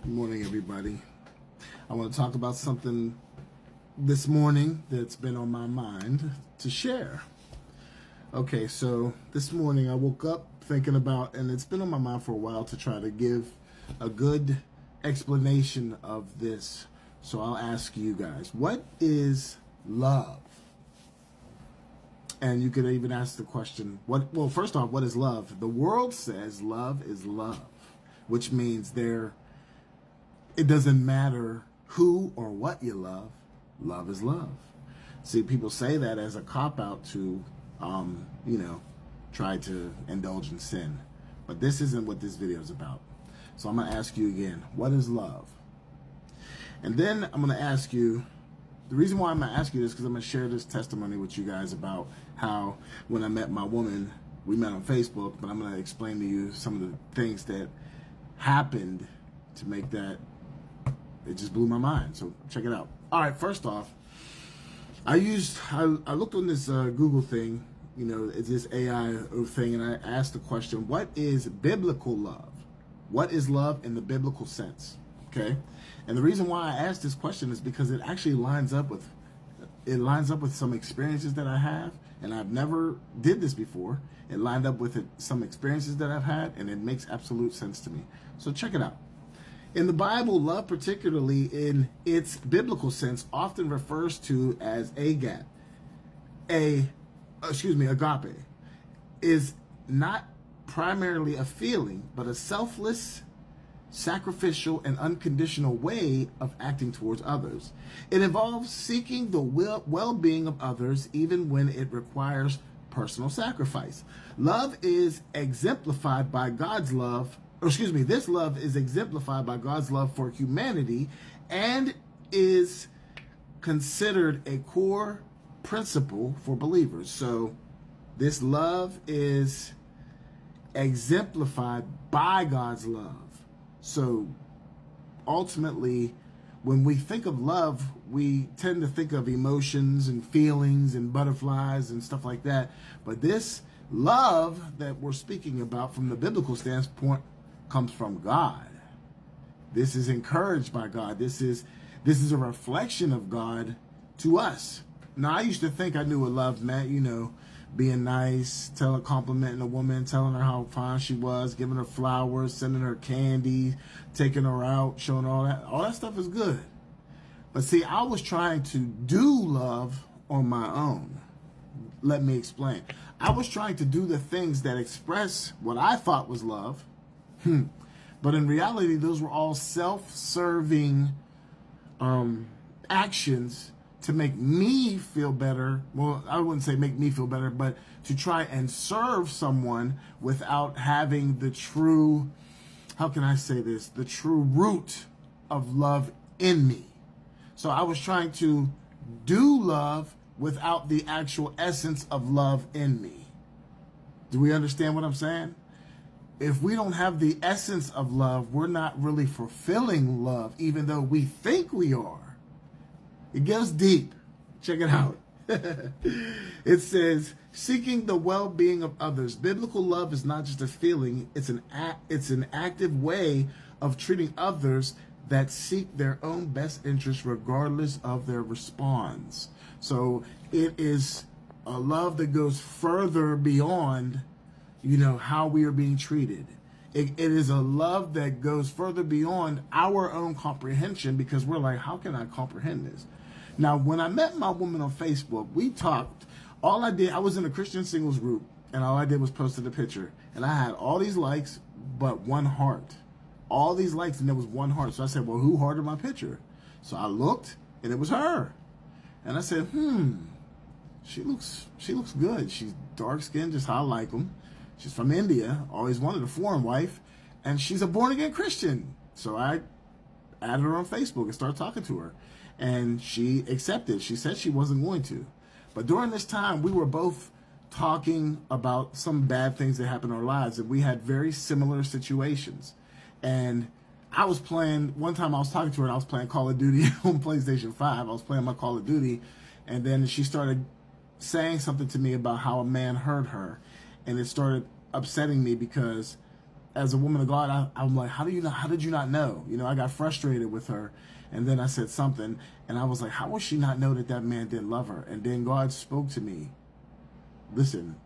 Good morning, everybody. I want to talk about something this morning that's been on my mind to share. Okay, so this morning I woke up thinking about, and it's been on my mind for a while to try to give a good explanation of this. So I'll ask you guys, what is love? And you could even ask the question, well, first off, what is love? The world says love is love, which means it doesn't matter who or what you love. Love is love. See, people say that as a cop-out to, try to indulge in sin. But this isn't what this video is about. So I'm going to ask you again, what is love? And then I'm going to ask you, the reason why I'm going to ask you this is because I'm going to share this testimony with you guys about how when I met my woman, we met on Facebook, but I'm going to explain to you some of the things that happened to make that. It just blew my mind. So check it out. All right, first off, I looked on this Google thing, it's this AI thing, and I asked the question, what is biblical love? What is love in the biblical sense? Okay? And the reason why I asked this question is because it actually lines up with some experiences that I have, and I've never did this before. It lined up with some experiences that I've had, and it makes absolute sense to me. So check it out. In the Bible, love, particularly in its biblical sense, often refers to as agape. Agape is not primarily a feeling, but a selfless, sacrificial, and unconditional way of acting towards others. It involves seeking the well-being of others, even when it requires personal sacrifice. Love is exemplified by God's love. This love is exemplified by God's love for humanity and is considered a core principle for believers. So this love is exemplified by God's love. So ultimately, when we think of love, we tend to think of emotions and feelings and butterflies and stuff like that. But this love that we're speaking about from the biblical standpoint comes from God. This is encouraged by God. This is a reflection of God to us. Now, I used to think I knew what love meant, being nice, complimenting a woman, telling her how fine she was, giving her flowers, sending her candy, taking her out, showing her all that. All that stuff is good. But see, I was trying to do love on my own. Let me explain. I was trying to do the things that express what I thought was love. But in reality, those were all self-serving actions to make me feel better. Well, I wouldn't say make me feel better, but to try and serve someone without having the true, the true root of love in me. So I was trying to do love without the actual essence of love in me. Do we understand what I'm saying? If we don't have the essence of love, we're not really fulfilling love, even though we think we are. It gets deep. Check it out. It says, seeking the well-being of others. Biblical love is not just a feeling. It's an active way of treating others that seek their own best interest regardless of their response. So it is a love that goes further beyond how we are being treated. It is a love that goes further beyond our own comprehension, because we're like, how can I comprehend this? Now, when I met my woman on Facebook, we talked. I was in a Christian singles group, and all I did was posted a picture. And I had all these likes, but one heart. All these likes, and there was one heart. So I said, well, who hearted my picture? So I looked, and it was her. And I said, she looks good. She's dark-skinned, just how I like them. She's from India, always wanted a foreign wife, and she's a born-again Christian. So I added her on Facebook and started talking to her, and she accepted. She said she wasn't going to. But during this time, we were both talking about some bad things that happened in our lives, and we had very similar situations. And one time I was talking to her, and I was playing Call of Duty on PlayStation 5. I was playing my Call of Duty, and then she started saying something to me about how a man hurt her. And it started upsetting me because as a woman of God, I'm like, how did you not know? You know, I got frustrated with her. And then I said something, and I was like, how would she not know that that man didn't love her? And then God spoke to me. Listen,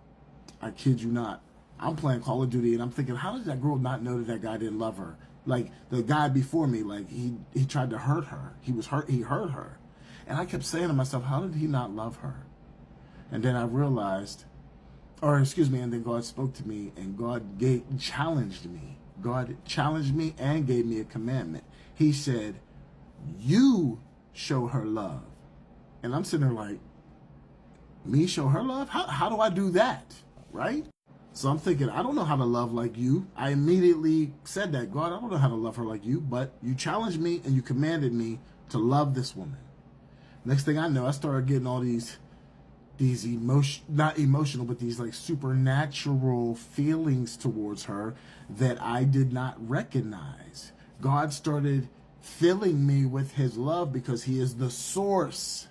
I kid you not. I'm playing Call of Duty, and I'm thinking, how did that girl not know that that guy didn't love her? Like, the guy before me, like, he tried to hurt her. He hurt her. And I kept saying to myself, how did he not love her? And then I realized, and then God spoke to me, and God challenged me. God challenged me and gave me a commandment. He said, you show her love. And I'm sitting there like, me show her love? How do I do that? Right? So I'm thinking, I don't know how to love like you. I immediately said that, God, I don't know how to love her like you, but you challenged me and you commanded me to love this woman. Next thing I know, I started getting all these not emotional, but these like supernatural feelings towards her that I did not recognize. God started filling me with his love because he is the source.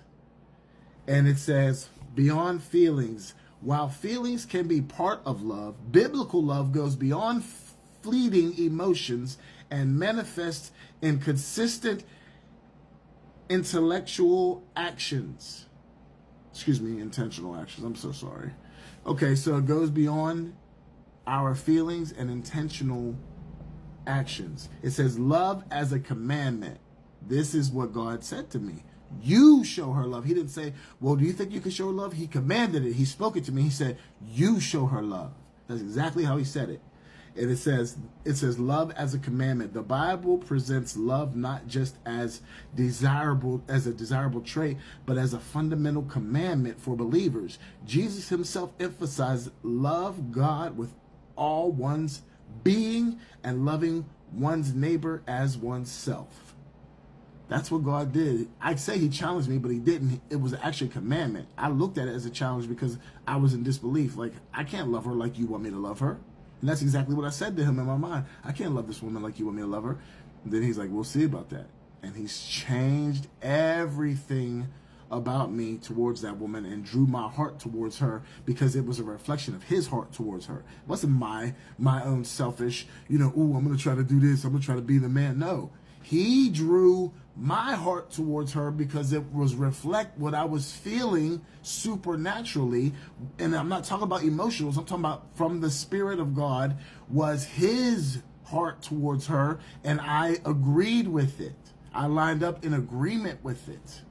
And it says, beyond feelings, while feelings can be part of love, biblical love goes beyond fleeting emotions and manifests in consistent intellectual actions. Intentional actions. I'm so sorry. Okay, so it goes beyond our feelings and intentional actions. It says love as a commandment. This is what God said to me. You show her love. He didn't say, well, do you think you can show her love? He commanded it. He spoke it to me. He said, you show her love. That's exactly how he said it. And it says love as a commandment. The Bible presents love not just as a desirable trait, but as a fundamental commandment for believers. Jesus himself emphasized love God with all one's being and loving one's neighbor as oneself. That's what God did. I'd say he challenged me, but he didn't. It was actually a commandment. I looked at it as a challenge because I was in disbelief. Like, I can't love her like you want me to love her. And that's exactly what I said to him in my mind. I can't love this woman like you want me to love her. And then he's like, we'll see about that. And he's changed everything about me towards that woman and drew my heart towards her because it was a reflection of his heart towards her. It wasn't my own selfish, I'm going to try to do this. I'm going to try to be the man. No, he drew my heart towards her because it was reflect what I was feeling supernaturally. And I'm not talking about emotionals. I'm talking about from the Spirit of God was his heart towards her. And I agreed with it. I lined up in agreement with it.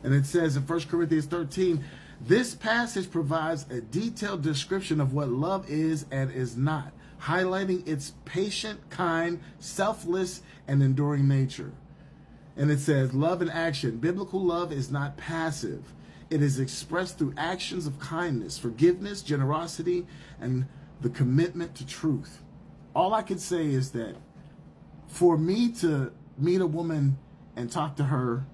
And it says in 1 Corinthians 13, this passage provides a detailed description of what love is and is not, highlighting its patient, kind, selfless, and enduring nature. And it says, love in action. Biblical love is not passive. It is expressed through actions of kindness, forgiveness, generosity, and the commitment to truth. All I can say is that for me to meet a woman and talk to her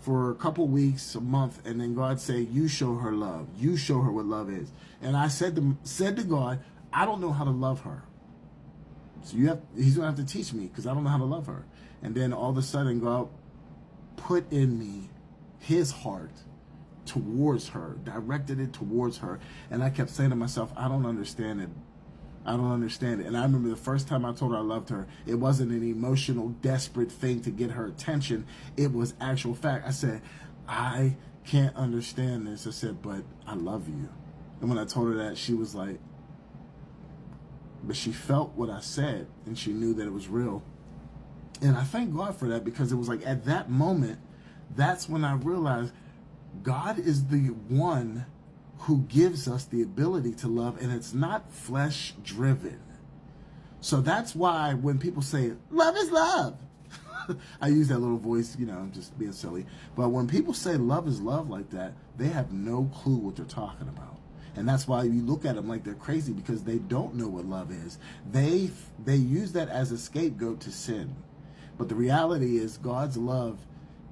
for a couple weeks, a month, and then God say, you show her love. You show her what love is. And I said to God, I don't know how to love her. So he's going to have to teach me because I don't know how to love her. And then all of a sudden, God put in me his heart towards her, directed it towards her. And I kept saying to myself, I don't understand it. I don't understand it. And I remember the first time I told her I loved her, it wasn't an emotional, desperate thing to get her attention. It was actual fact. I said, I can't understand this. I said, but I love you. And when I told her that, she was like, but she felt what I said and she knew that it was real. And I thank God for that because it was like at that moment, that's when I realized God is the one who gives us the ability to love, and it's not flesh driven. So that's why when people say, love is love, I use that little voice, just being silly. But when people say love is love like that, they have no clue what they're talking about. And that's why you look at them like they're crazy because they don't know what love is. They use that as a scapegoat to sin. But the reality is God's love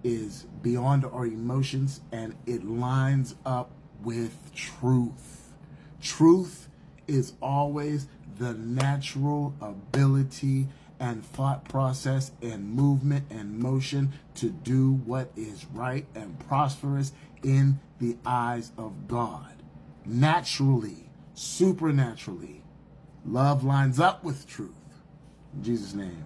is beyond our emotions and it lines up with truth. Truth is always the natural ability and thought process and movement and motion to do what is right and prosperous in the eyes of God. Naturally, supernaturally, love lines up with truth. In Jesus' name.